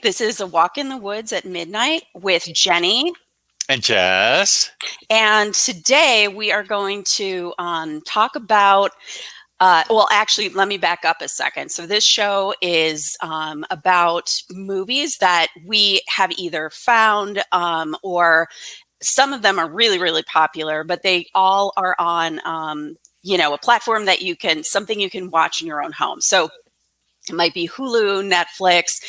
This is a walk in the woods at midnight with Jenny. And Jess. And today we are going to talk about, well, actually, let me back up a second. So, this show is about movies that we have either found or some of them are really, really popular, but they all are on, a platform that something you can watch in your own home. So, it might be Hulu, Netflix,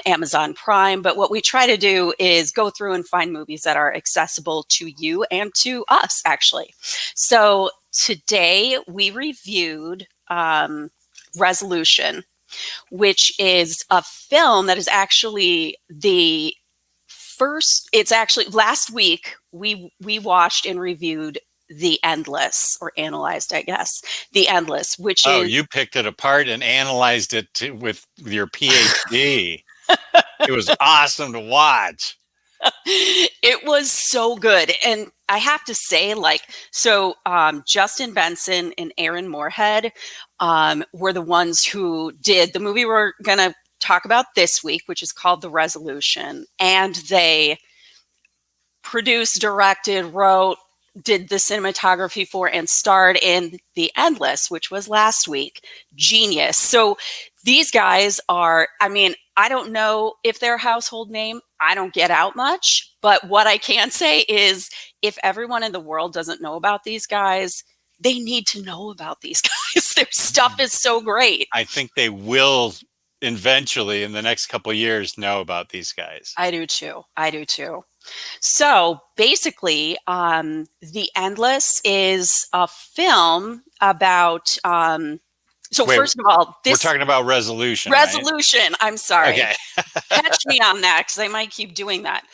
Amazon Prime. But what we try to do is go through and find movies that are accessible to you and to us, actually. So today we reviewed Resolution, which is a film that is actually it's actually last week we watched and reviewed The Endless, or analyzed, I guess, The Endless, which is... you picked it apart and analyzed it with your PhD. It was awesome to watch. It was so good. And I have to say, Justin Benson and Aaron Moorhead were the ones who did the movie we're going to talk about this week, which is called The Resolution. And they produced, directed, wrote, did the cinematography for, and starred in The Endless, which was last week. Genius. So these guys are, I don't know if they're a household name. I don't get out much. But what I can say is if everyone in the world doesn't know about these guys, they need to know about these guys. Their stuff is so great. I think they will eventually, in the next couple of years, know about these guys. I do too. So basically, The Endless is a film about... first of all, we're talking about Resolution. Resolution. Right? I'm sorry. Okay. Catch me on that, because I might keep doing that.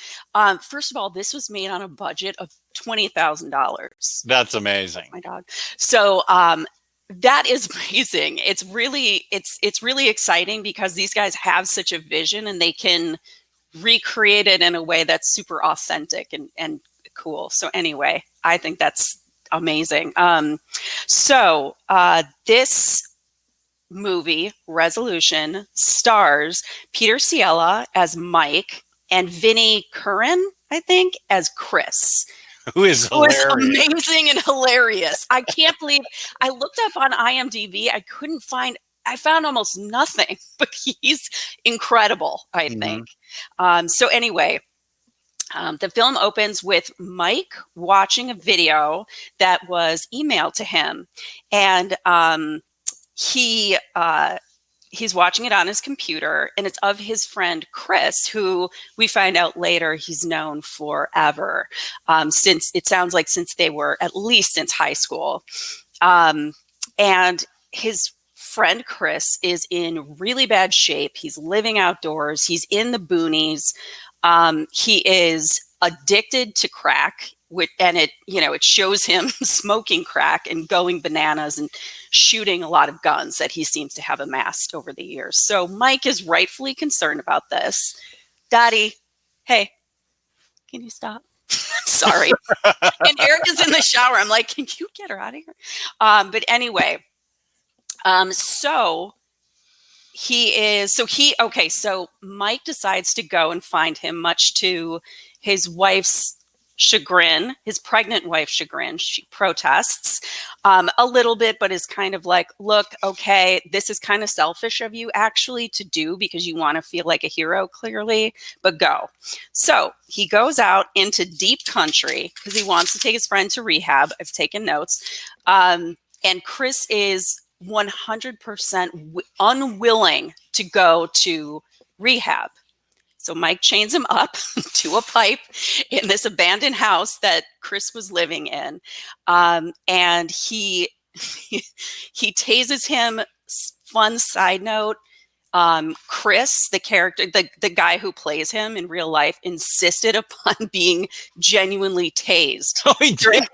First of all, this was made on a budget of $20,000. That's amazing. My dog. So that is amazing. It's really exciting because these guys have such a vision and they can recreate it in a way that's super authentic and cool. So anyway, I think that's amazing. This movie, Resolution, stars Peter Ciela as Mike and Vinnie Curran, I think, as Chris. Who is hilarious. Amazing and hilarious. I can't believe I looked up on IMDb. I found almost nothing, but he's incredible, I think. So anyway, the film opens with Mike watching a video that was emailed to him, and he's watching it on his computer, and it's of his friend Chris, who we find out later he's known forever, since they were at least since high school. And his friend Chris is in really bad shape. He's living outdoors. He's in the boonies. He is addicted to crack, and it shows him smoking crack and going bananas and shooting a lot of guns that he seems to have amassed over the years. So Mike is rightfully concerned about this. Daddy, hey, can you stop? Sorry. And Erica's in the shower. I'm like, can you get her out of here? But anyway, so Mike decides to go and find him, much to his wife's chagrin, his pregnant wife's chagrin. She protests a little bit, but is kind of like, look, okay, this is kind of selfish of you actually to do because you want to feel like a hero, clearly, but go. So he goes out into deep country because he wants to take his friend to rehab. I've taken notes. And Chris is 100% unwilling to go to rehab. So Mike chains him up to a pipe in this abandoned house that Chris was living in. And he tases him. Fun side note, Chris, the character, the guy who plays him in real life, insisted upon being genuinely tased. Oh, he did?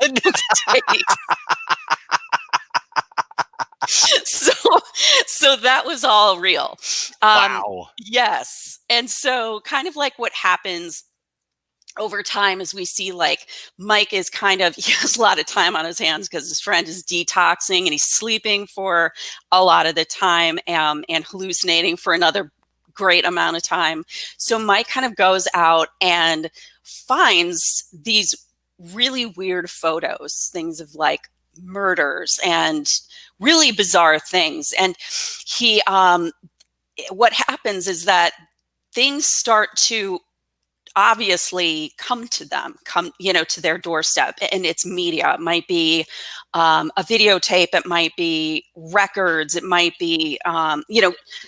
So that was all real. Wow. Yes. And so kind of like what happens over time is we see like Mike is he has a lot of time on his hands because his friend is detoxing and he's sleeping for a lot of the time and hallucinating for another great amount of time. So Mike kind of goes out and finds these really weird photos, things of like murders and really bizarre things. And he, what happens is that things start to obviously come to them, to their doorstep. And it's media. It might be a videotape. It might be records. It might be,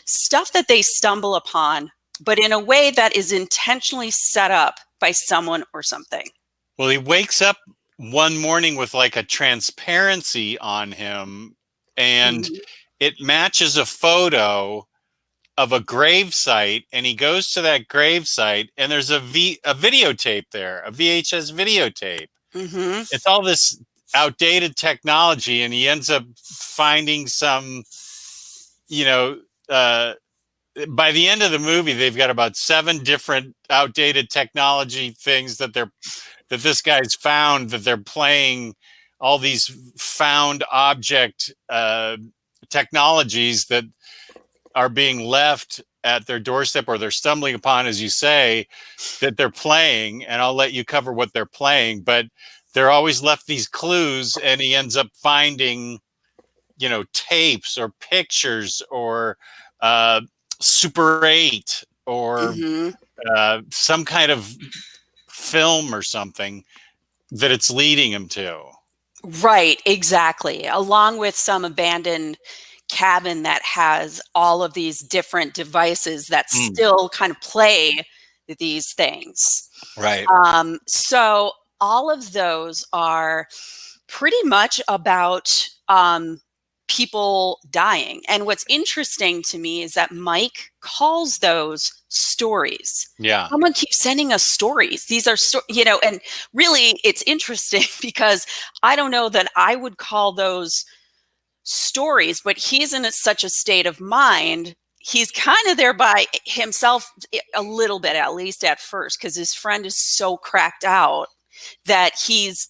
stuff that they stumble upon, but in a way that is intentionally set up by someone or something. Well, he wakes up one morning with like a transparency on him, and it matches a photo of a grave site, and he goes to that grave site, and there's a videotape there, a VHS videotape. It's all this outdated technology, and he ends up finding some, by the end of the movie, they've got about 7 different outdated technology things that this guy's found, that they're playing all these found object technologies that are being left at their doorstep, or they're stumbling upon, as you say, that they're playing. And I'll let you cover what they're playing, but they're always left these clues, and he ends up finding, tapes or pictures or Super 8 or some kind of film or something that it's leading him to. Right, exactly. Along with some abandoned cabin that has all of these different devices that still kind of play these things. Right. So all of those are pretty much about people dying. And what's interesting to me is that Mike calls those stories. Yeah. Someone keeps sending us stories. These are, and really it's interesting because I don't know that I would call those stories, but he's in such a state of mind. He's kind of there by himself a little bit, at least at first, because his friend is so cracked out that he's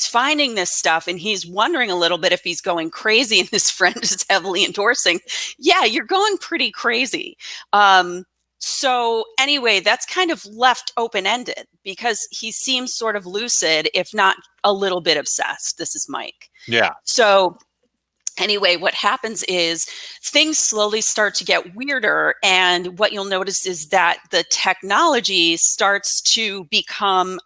finding this stuff, and he's wondering a little bit if he's going crazy, and his friend is heavily endorsing, yeah, you're going pretty crazy. So anyway, that's kind of left open-ended because he seems sort of lucid, if not a little bit obsessed. This is Mike. Yeah. So anyway, what happens is things slowly start to get weirder. And what you'll notice is that the technology starts to become,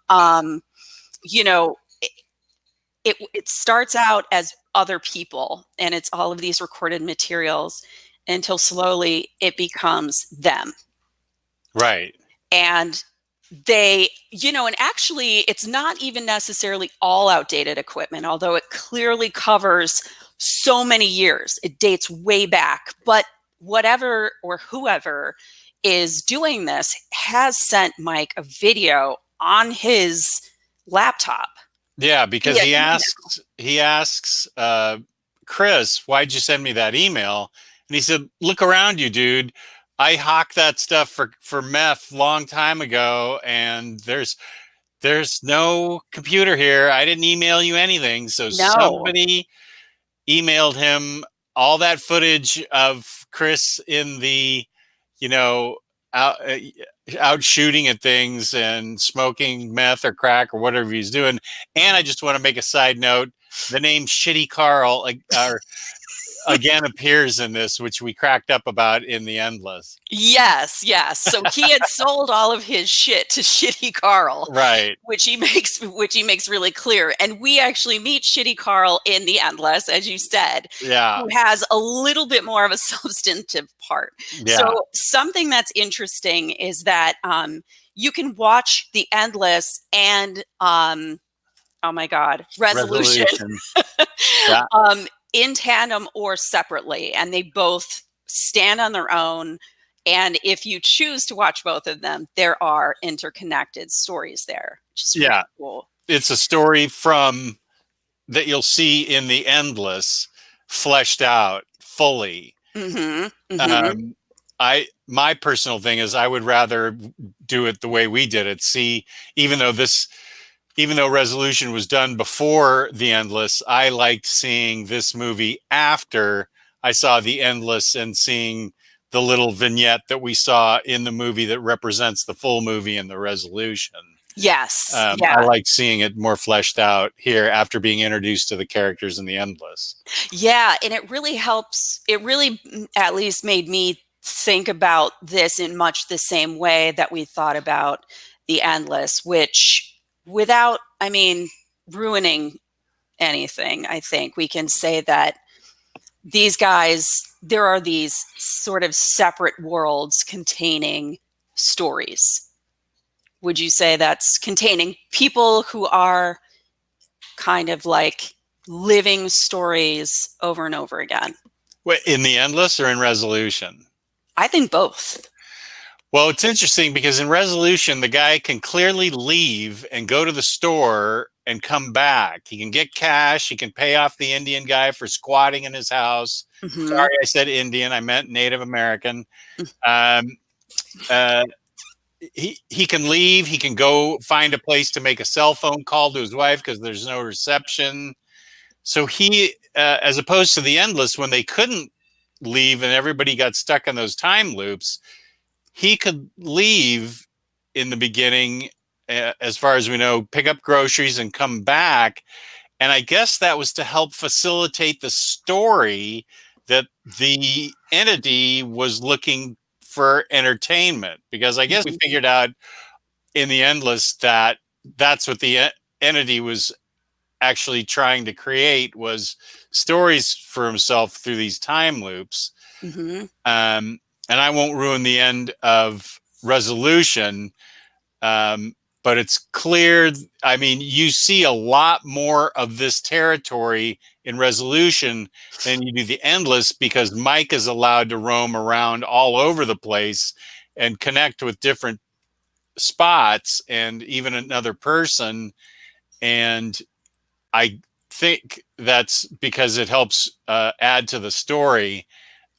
it starts out as other people, and it's all of these recorded materials until slowly it becomes them. Right. And they, and actually it's not even necessarily all outdated equipment, although it clearly covers so many years. It dates way back, but whatever or whoever is doing this has sent Mike a video on his laptop. Yeah, because he asks Chris, why'd you send me that email? And he said, look around you, dude. I hawked that stuff for meth long time ago, and there's no computer here. I didn't email you anything. So somebody emailed him all that footage of Chris in the, out shooting at things and smoking meth or crack or whatever he's doing. And I just want to make a side note: the name Shitty Carl again appears in this, which we cracked up about in The Endless. Yes. So he had sold all of his shit to Shitty Carl, right? Which he makes really clear. And we actually meet Shitty Carl in The Endless, as you said, who has a little bit more of a substantive part. Yeah. So something that's interesting is that you can watch The Endless and oh my God, Resolution. Yeah. In tandem or separately, and they both stand on their own. And if you choose to watch both of them, there are interconnected stories there, which is really cool. It's a story from that you'll see in The Endless, fleshed out fully. My personal thing is I would rather do it the way we did it. See, even though Resolution was done before The Endless, I liked seeing this movie after I saw The Endless and seeing the little vignette that we saw in the movie that represents the full movie and the resolution. Yes. I Yeah. like seeing it more fleshed out here after being introduced to the characters in the Endless. Yeah, and it really helps. It really, at least, made me think about this in much the same way that we thought about The Endless, which, without, I mean, ruining anything, I think we can say that these guys, there are these sort of separate worlds containing stories. Would you say that's containing people who are kind of like living stories over and over again? Wait, in the Endless or in Resolution? I think both. Well, it's interesting because in Resolution, the guy can clearly leave and go to the store and come back. He can get cash. He can pay off the Indian guy for squatting in his house. Hmm. Sorry, I said Indian. I meant Native American. Um, uh, he can leave. He can go find a place to make a cell phone call to his wife because there's no reception. So he, as opposed to the Endless, when they couldn't leave and everybody got stuck in those time loops, he could leave in the beginning, as far as we know, pick up groceries and come back. And I guess that was to help facilitate the story that the entity was looking for entertainment. Because I guess we figured out in the Endless that that's what the entity was actually trying to create was stories for himself through these time loops. Hmm. Um, and I won't ruin the end of Resolution, um, but it's clear. I mean, you see a lot more of this territory in Resolution than you do the Endless because Mike is allowed to roam around all over the place and connect with different spots and even another person. And I think that's because it helps add to the story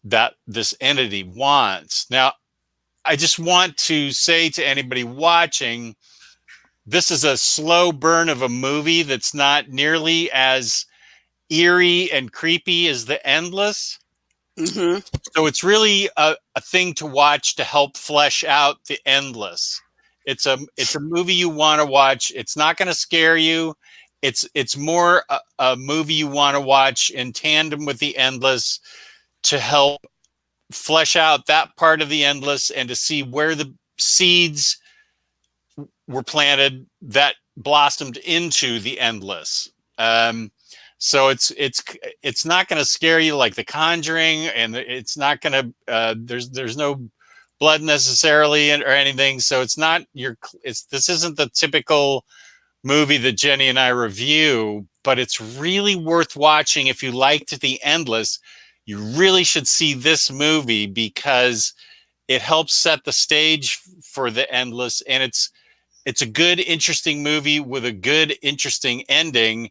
that this entity wants. Now, I just want to say to anybody watching, this is a slow burn of a movie that's not nearly as eerie and creepy as The Endless. Hmm. So it's really a thing to watch to help flesh out The Endless. It's a movie you want to watch. It's not going to scare you. It's more a movie you want to watch in tandem with The Endless to help flesh out that part of The Endless and to see where the seeds were planted that blossomed into The Endless. Um, so it's not going to scare you like The Conjuring, and it's not going to there's no blood necessarily or anything. So it's not your it's this isn't the typical movie that Jenny and I review, but it's really worth watching if you liked The Endless. You really should see this movie because it helps set the stage for The Endless, and it's a good, interesting movie with a good, interesting ending.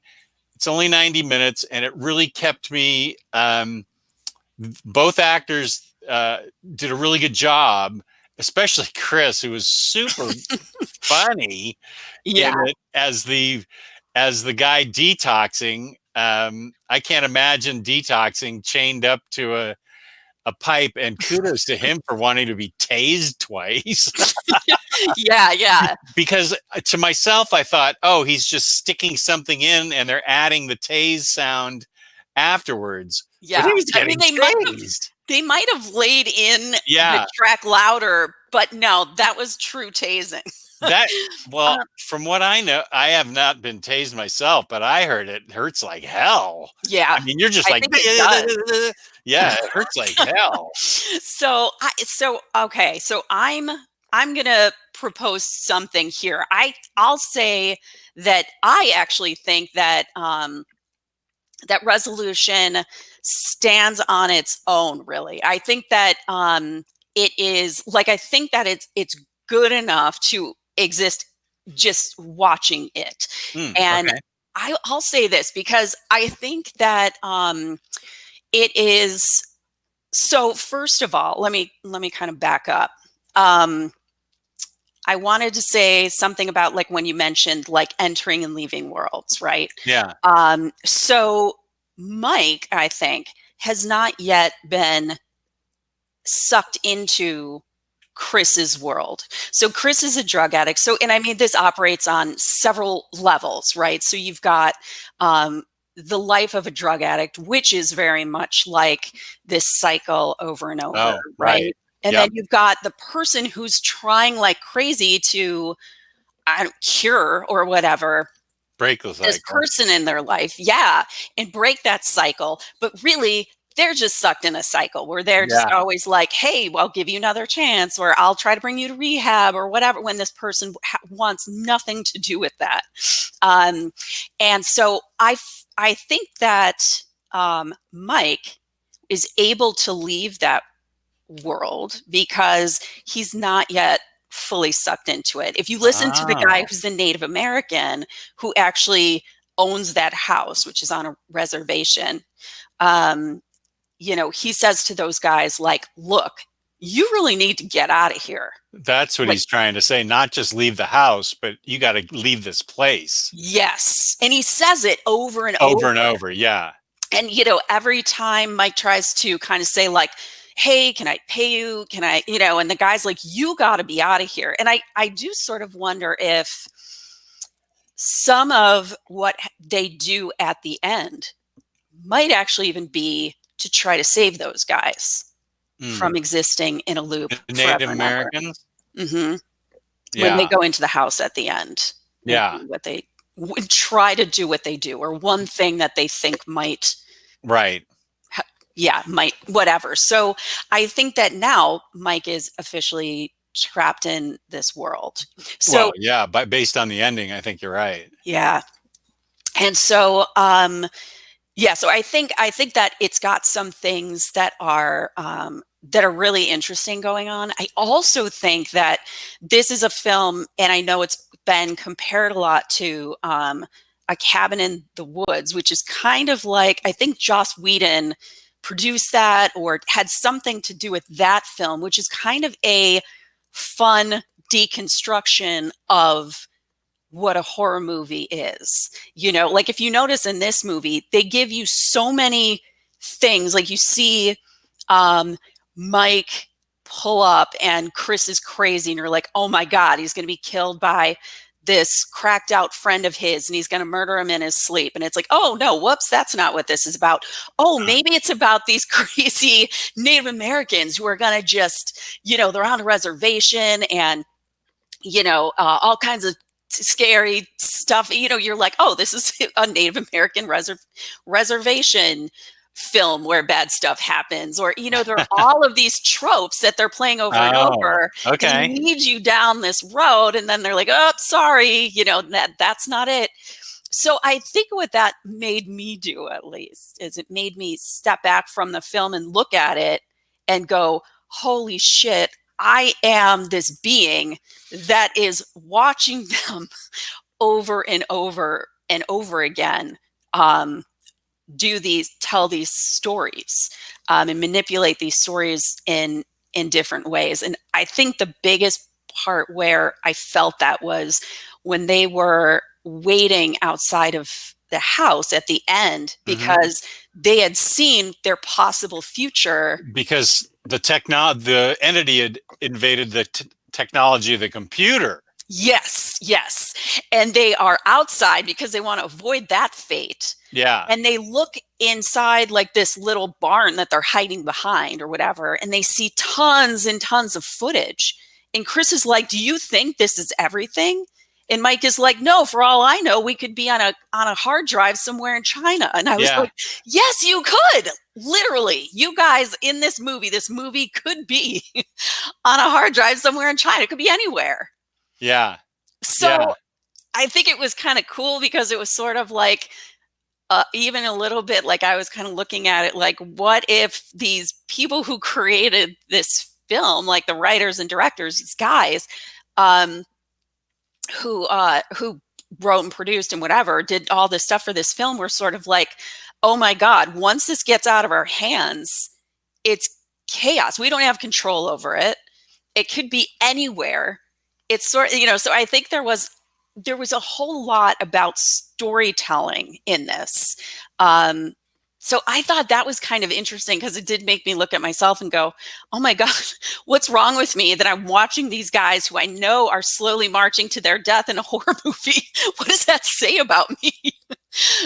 It's only 90 minutes, and it really kept me. Both actors did a really good job, especially Chris, who was super funny in Yeah. it as the guy detoxing. I can't imagine detoxing chained up to a pipe, and kudos to him for wanting to be tased twice. Yeah. Yeah. Because to myself, I thought, oh, he's just sticking something in and they're adding the tase sound afterwards. But Yeah. he was I mean, getting tased. they might have laid in the Yeah. track louder, but no, that was true tasing. That, well, Uh, from what I know, I have not been tased myself, but I heard it hurts like hell. I yeah, mean, you're just I like, think it does. yeah, it hurts like hell. So okay, so I'm gonna propose something here. I'll say that I actually think that that Resolution stands on its own. Really, I think that it is like I think that it's good enough to exist just watching it, and Okay. I'll say this because I think that it is. So first of all, let me kind of back up. Um, I wanted to say something about like when you mentioned like entering and leaving worlds, right? Yeah. So Mike, I think, has not yet been sucked into Chris's world. So Chris is a drug addict. So, and I mean, this operates on several levels, right? So you've got the life of a drug addict, which is very much like this cycle over and over, Oh, right? right. And then Yep. you've got the person who's trying like crazy to cure or whatever Break the this cycle. person in their life, yeah, and break that cycle. But really, they're just sucked in a cycle where they're just Yeah. always like, hey, well, I'll give you another chance, or I'll try to bring you to rehab or whatever, when this person wants nothing to do with that. Um, and so I think that Mike is able to leave that world because he's not yet fully sucked into it. If you listen to the guy Oh, who's the Native American who actually owns that house, which is on a reservation, um, he says to those guys, like, look, you really need to get out of here. that's what Like, he's trying to say. Not just leave the house, but you got to leave this place yes. And he says it over and over. over and over. Yeah. And, every time Mike tries to kind of say, like, hey, can I pay you? Can I, and the guy's like, you got to be out of here. And I do sort of wonder if some of what they do at the end might actually even be to try to save those guys Mm. from existing in a loop The forever Native and ever. Americans. Hmm. When they Yeah. go into the house at the end and Yeah. do what they try to do what they do, or one thing that they think might, Right. yeah, might, whatever. So I think that now Mike is officially trapped in this world. So Well, yeah, but based on the ending, I think you're right. yeah. And so yeah, so I think that it's got some things that are really interesting going on. I also think that this is a film, and I know it's been compared a lot to A Cabin in the Woods, which is kind of like, I think Joss Whedon produced that or had something to do with that film, which is kind of a fun deconstruction of what a horror movie is. Like, if you notice in this movie, they give you so many things. Like, you see um, Mike pull up and Chris is crazy, and you're like, oh my God, he's going to be killed by this cracked out friend of his and he's going to murder him in his sleep. And it's like, oh no, whoops, that's not what this is about. Oh, maybe it's about these crazy Native Americans who are going to just, they're on a reservation and all kinds of scary stuff. You're like, oh, this is a Native American reservation film where bad stuff happens, or there are all of these tropes that they're playing over and Oh, over and okay. lead you down this road, and then they're like, oh, sorry, that's not it. So I think what that made me do, at least, is it made me step back from the film and look at it and go, holy shit, I am this being that is watching them over and over and over again, um, tell these stories, and manipulate these stories in different ways. And I think the biggest part where I felt that was when they were waiting outside of the house at the end, Hmm. because they had seen their possible future. Because the entity had invaded the technology of the computer. Yes, yes. And they are outside because they want to avoid that fate. Yeah. And they look inside like this little barn that they're hiding behind or whatever, and they see tons and tons of footage. And Chris is like, do you think this is everything? And Mike is like, no, for all I know, we could be on a hard drive somewhere in China. And I was Yeah. like, yes, you could. Literally, you guys in this movie could be on a hard drive somewhere in China. It could be anywhere. Yeah. Yeah. So I think it was kind of cool because it was sort of like, even a little bit like, I was kind of looking at it like, what if these people who created this film, like the writers and directors, these guys, um, who wrote and produced and whatever, did all this stuff for this film, were sort of like, oh my God, once this gets out of our hands, it's chaos. We don't have control over it. It could be anywhere. It's sort of, so I think there was a whole lot about storytelling in this. Um, So I thought that was kind of interesting because it did make me look at myself and go, oh my God, what's wrong with me that I'm watching these guys who I know are slowly marching to their death in a horror movie? What does that say about me?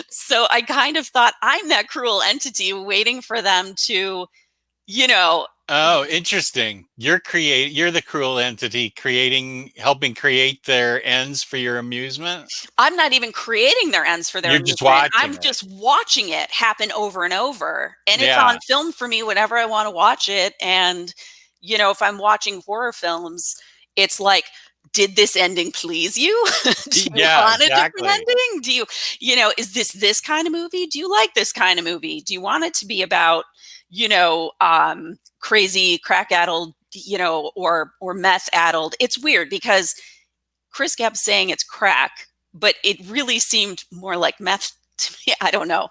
So I kind of thought I'm that cruel entity waiting for them to, you know, Oh, interesting. You're the cruel entity helping create their ends for your amusement. I'm not even creating their ends for their You're just amusement. watching I'm it. just watching it happen over and over. And it's on Yeah. film for me whenever I want to watch it. And, if I'm watching horror films, it's like, did this ending please you? Do you Yeah, want a different exactly. ending? Do you, is this kind of movie? Do you like this kind of movie? Do you want it to be about, crazy crack addled, or meth addled? It's weird because Chris kept saying it's crack, but it really seemed more like meth to me. I don't know.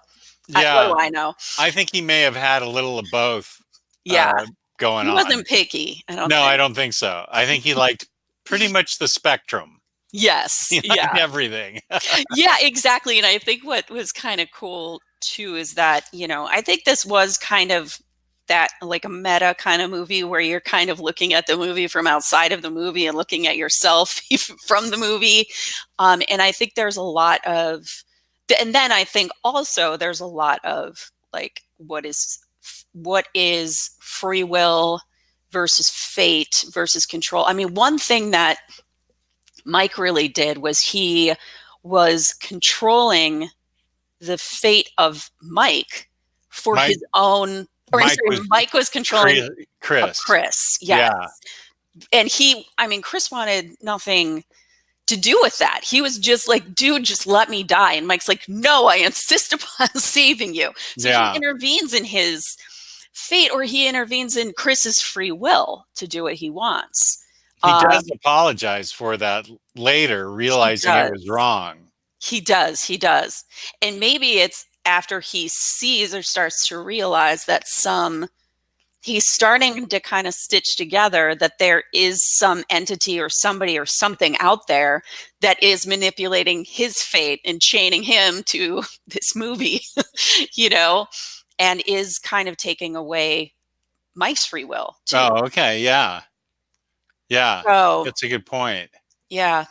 What Yeah. do I know? I think he may have had a little of both Yeah, uh, going he on. wasn't picky, I don't No, I think. don't think so. I think he liked pretty much the spectrum. Yes, He liked yeah. everything. Yeah, exactly, and I think what was kinda cool too is that, I think this was kind of that, like, a meta kinda movie where you're kind of looking at the movie from outside of the movie and looking at yourself from the movie, and I think there's a lot of and then I think also there's a lot of, like, what is free will versus fate versus control. I mean, one thing that Mike really did was he was controlling the fate of Mike for Mike his own, or Mike sorry, was Mike was controlling Chris. of Chris. Chris. Yes. Yeah. And I mean, Chris wanted nothing to do with that. He was just like, dude, just let me die. And Mike's like, no, I insist upon saving you. So he Yeah. intervenes in his fate, or he intervenes in Chris's free will to do what he wants. He does Um, apologize for that later, he realizing it was does. wrong. He does. He does. And maybe it's after he sees or starts to realize that he's starting to kind of stitch together that there is some entity or somebody or something out there that is manipulating his fate and chaining him to this movie, you know, and is kind of taking away Mike's free will too. Oh, okay. Yeah. Yeah. So, That's a good point. yeah.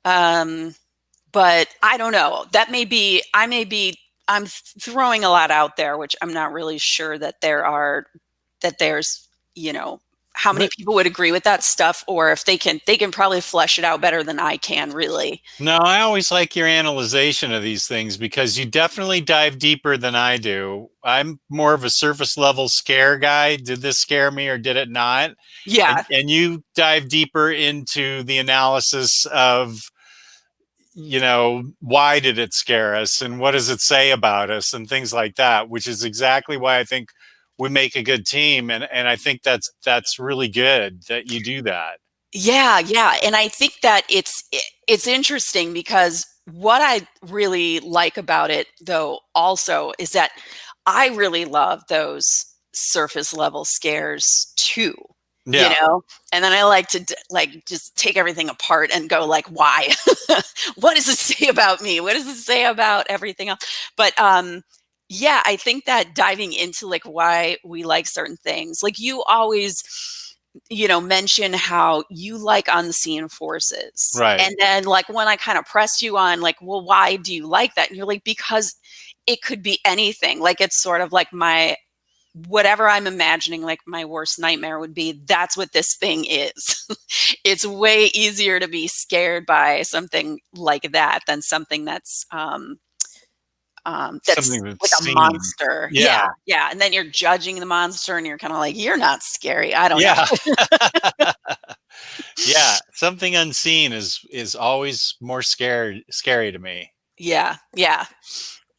Um, but I don't know. I'm throwing a lot out there, which I'm not really sure that there's, how many But people would agree with that stuff, or if they can probably flesh it out better than I can, really. no, I always like your analyzation of these things because you definitely dive deeper than I do. I'm more of a surface level scare guy. Did this scare me or did it not? Yeah. And you dive deeper into the analysis of, why did it scare us and what does it say about us and things like that, which is exactly why I think we make a good team. And I think that's really good that you do that. Yeah, yeah, and I think that it's interesting because what I really like about it, though, also is that I really love those surface level scares too, you Yeah. know? And then I like to like just take everything apart and go like, why? What does it say about me? What does it say about everything else? But yeah, I think that diving into like why we like certain things, like you always mention how you like unseen forces. Right. And then like when I kind of pressed you on like, well, why do you like that? And you're like, because it could be anything. Like it's sort of like my whatever I'm imagining, like my worst nightmare would be, that's what this thing is. It's way easier to be scared by something like that than something that's Something like that's a seen. monster. Yeah, Yeah. yeah. And then you're judging the monster and you're kind of like, you're not scary. I don't know. Yeah. Yeah. Something unseen is always more scary to me. Yeah, yeah,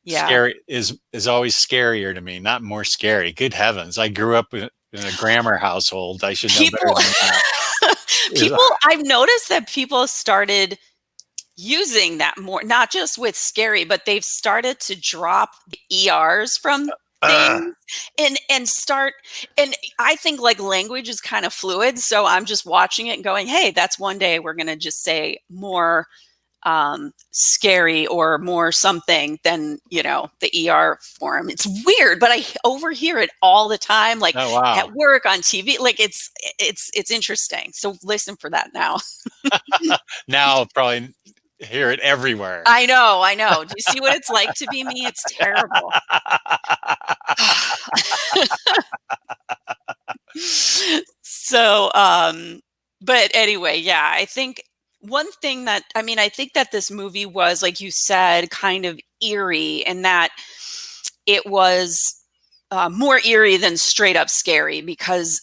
yeah. Scary is always scarier to me, not more scary. Good heavens. I grew up in a grammar household. I should know better People than that. Is- people I've noticed that people started using that more, not just with scary, but they've started to drop the ERs from uh, things and start, and I think like language is kind of fluid. So I'm just watching it and going, hey, that's one day we're gonna just say more scary or more something than, the ER form. It's weird, but I overhear it all the time, like Oh, wow. at work, on TV. Like it's interesting. So listen for that now. Now I'll probably hear it everywhere. I know, I know. Do you see what it's like to be me? It's terrible. So, but anyway, yeah, I think one thing that, I think that this movie was, like you said, kind of eerie, and that it was more eerie than straight up scary, because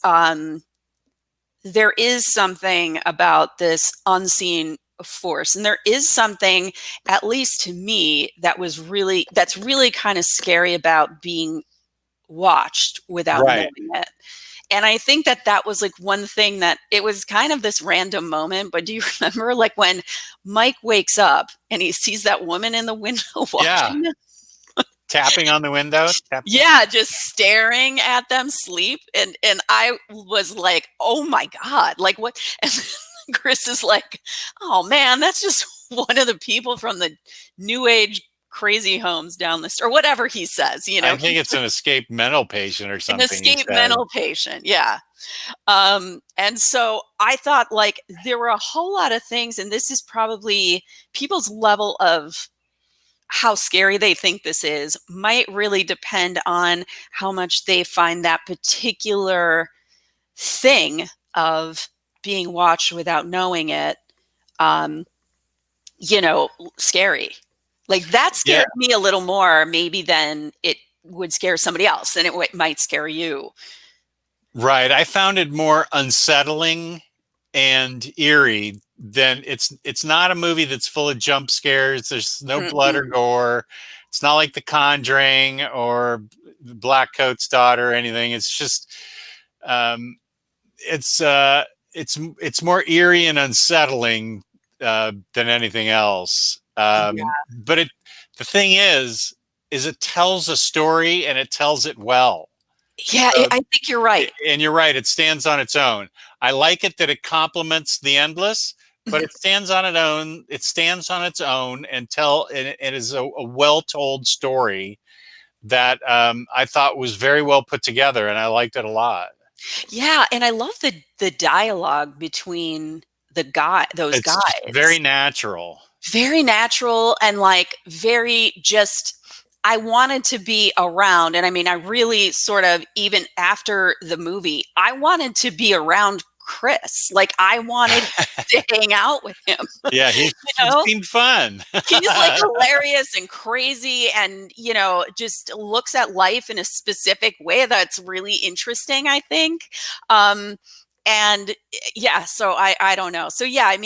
there is something about this unseen force, and there is something, at least to me, that's really kind of scary about being watched without Right. knowing it. And I think that that was like one thing, that it was kind of this random moment. But do you remember, like, when Mike wakes up and he sees that woman in the window Yeah. watching them? Tapping on the window. Tap, tap. Yeah, just staring at them sleep. And I was like, oh my God, like what? And Chris is like, oh man, that's just one of the people from the new age crazy homes down the street, or whatever he says, I he, think it's an escaped mental patient or an something, he escaped said. mental patient. Yeah. And so I thought, like, there were a whole lot of things, and this is probably people's level of how scary they think this is might really depend on how much they find that particular thing of being watched without knowing it, um, scary. Like, that Yeah. scared me a little more maybe than it would scare somebody else, and it might scare you. Right. I found it more unsettling and eerie than it's not a movie that's full of jump scares. There's no blood or Mm-mm. gore. It's not like The Conjuring or Black Coat's Daughter or anything. It's just um it's it's more eerie and unsettling than anything else. Yeah. But the thing is it tells a story and it tells it well. Yeah, So I think you're right. and you're right, it stands on its own. I like it that it complements the endless, but Mhm. it stands on its own. It stands on its own and it is a well told story that I thought was very well put together, and I liked it a lot. Yeah, and I love the dialogue between those It's very guys. natural. Very natural, and, like, very just, I wanted to be around, and I really sort of, even after the movie, I wanted to be around Chris. Like, I wanted to hang out with him, Yeah, you he know? seemed fun. He's, like, hilarious and crazy, and, just looks at life in a specific way that's really interesting, I think. Um, and, yeah, so I don't know. So, yeah, I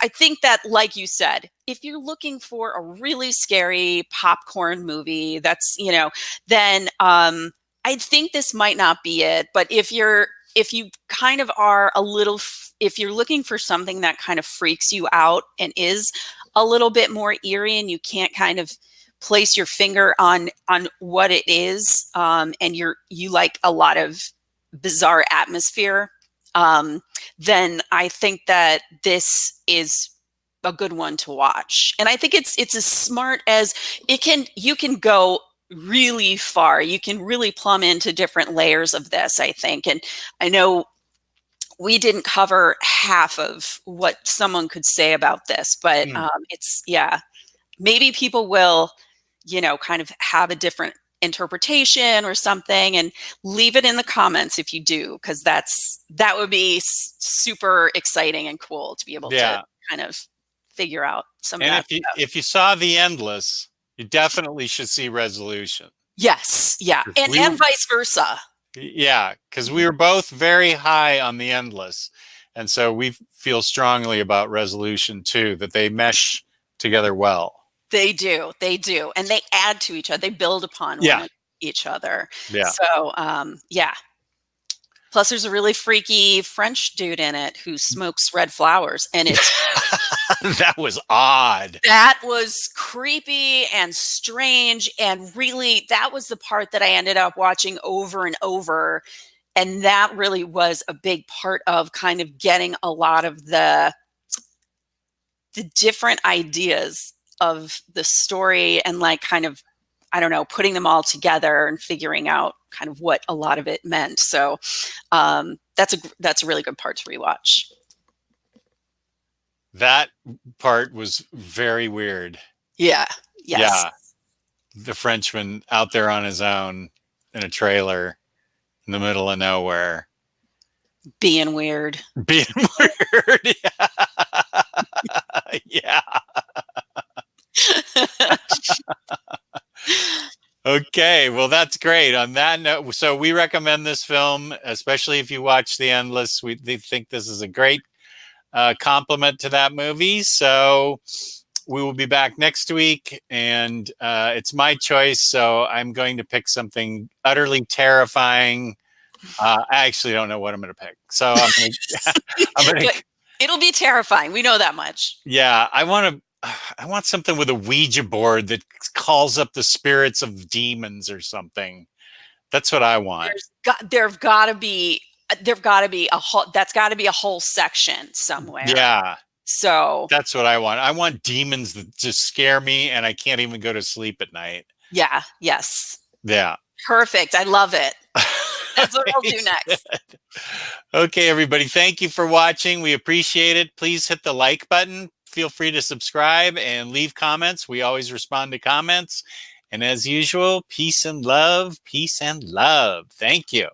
think that, like you said, if you're looking for a really scary popcorn movie, then I think this might not be it. But if you kind of are if you're looking for something that kind of freaks you out and is a little bit more eerie, and you can't kind of place your finger on what it is, and you like a lot of bizarre atmosphere, then I think that this is a good one to watch. And I think it's as smart as you can go really far. You can really plumb into different layers of this, I think. And I know we didn't cover half of what someone could say about this, but Hmm. it's, yeah, maybe people will, kind of have a different interpretation or something, and leave it in the comments if you do, because that would be super exciting and cool to be able to Yeah. kind of figure out some of And that stuff. if you saw The Endless, you definitely should see Resolution. Yes, yeah, 'Cause and vice versa. yeah, because we were both very high on The Endless, and so we feel strongly about Resolution too, that they mesh together well. They do, and they add to each other. They build upon Yeah, each other. yeah. So, yeah. Plus, there's a really freaky French dude in it who smokes red flowers, and That was odd. that was creepy and strange, and really, that was the part that I ended up watching over and over, and that really was a big part of kind of getting a lot of the different ideas of the story and like kind of, I don't know, putting them all together and figuring out kind of what a lot of it meant. So that's a really good part to rewatch. That part was very weird. Yeah. Yes. Yeah. The Frenchman out there on his own in a trailer in the middle of nowhere. Being weird. Being weird. Yeah. Okay, well, that's great. On that note, so we recommend this film, especially if you watch The Endless. We think this is a great compliment to that movie. So we will be back next week, and it's my choice. So I'm going to pick something utterly terrifying. I actually don't know what I'm going to pick. So I'm going to, it'll be terrifying. We know that much. yeah, I want something with a Ouija board that calls up the spirits of demons or something. That's what I want. There've got to be a whole, that's got to be a whole section somewhere. Yeah. So that's what I want. I want demons that just scare me and I can't even go to sleep at night. Yeah. Yes. Yeah. Perfect. I love it. That's what I'll do next. Okay, everybody. Thank you for watching. We appreciate it. Please hit the like button. Feel free to subscribe and leave comments. We always respond to comments. And as usual, peace and love. Peace and love. Thank you.